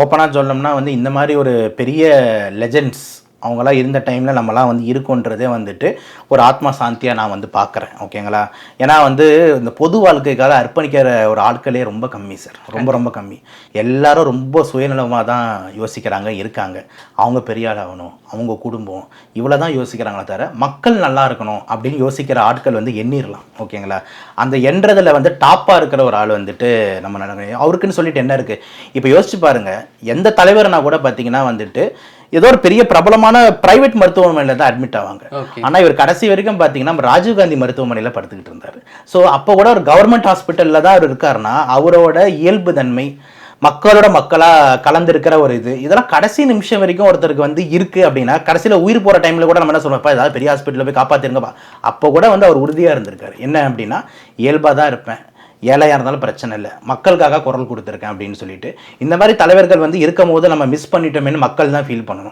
ஓப்பனாக சொல்லணும்னா வந்து இந்த மாதிரி ஒரு பெரிய லெஜெண்ட்ஸ் அவங்களாம் இருந்த டைமில் நம்மலாம் வந்து இருக்கோன்றதே வந்துட்டு ஒரு ஆத்மா சாந்தியாக நான் வந்து பார்க்குறேன். ஓகேங்களா? ஏன்னா வந்து இந்த பொது வாழ்க்கைக்காக அர்ப்பணிக்கிற ஒரு ஆட்களே ரொம்ப கம்மி சார். ரொம்ப ரொம்ப கம்மி. எல்லாரும் ரொம்ப சுயநலமாக தான் யோசிக்கிறாங்க இருக்காங்க. அவங்க பெரிய ஆள் ஆகணும், அவங்க குடும்பம் இவ்வளோ தான் யோசிக்கிறாங்களே தவிர மக்கள் நல்லா இருக்கணும் அப்படின்னு யோசிக்கிற ஆட்கள் வந்து எண்ணிடலாம். ஓகேங்களா? அந்த எண்றதில் வந்து டாப்பாக இருக்கிற ஒரு ஆள் வந்துட்டு நம்ம அவருக்குன்னு சொல்லிட்டு என்ன இருக்குது? இப்போ யோசிச்சு பாருங்கள், எந்த தலைவர்னா கூட பார்த்தீங்கன்னா வந்துட்டு ஏதோ ஒரு பெரிய பிரபலமான பிரைவேட் மருத்துவமனையில் தான் அட்மிட் ஆவாங்க. ஆனால் இவர் கடைசி வரைக்கும் பார்த்தீங்கன்னா நம்ம ராஜீவ்காந்தி மருத்துவமனையில் படுத்துக்கிட்டு இருந்தார். ஸோ அப்போ கூட ஒரு கவர்மெண்ட் ஹாஸ்பிட்டலில் தான் அவர் இருக்காருன்னா அவரோட இயல்பு தன்மை மக்களோட மக்களாக கலந்துருக்கிற ஒரு இதெல்லாம் கடைசி நிமிஷம் வரைக்கும் ஒருத்தருக்கு வந்து இருக்குது அப்படின்னா கடைசியில் உயிர் போகிற டைமில் கூட நம்ம என்ன சொல்லுவோம், ஏதாவது பெரிய ஹாஸ்பிட்டலில் போய் காப்பாற்றிருங்கப்பா. அப்போ கூட வந்து அவர் உறுதியாக இருந்திருக்காரு. என்ன அப்படின்னா இயல்பாக தான் இருப்பேன், ஏழையாக இருந்தாலும் பிரச்சனை இல்லை, மக்களுக்காக குரல் கொடுத்துருக்கேன் அப்படின்னு சொல்லிட்டு இந்த மாதிரி தலைவர்கள் வந்து இருக்கும் போது நம்ம மிஸ் பண்ணிட்டோமேனு மக்கள் தான் ஃபீல் பண்ணணும்.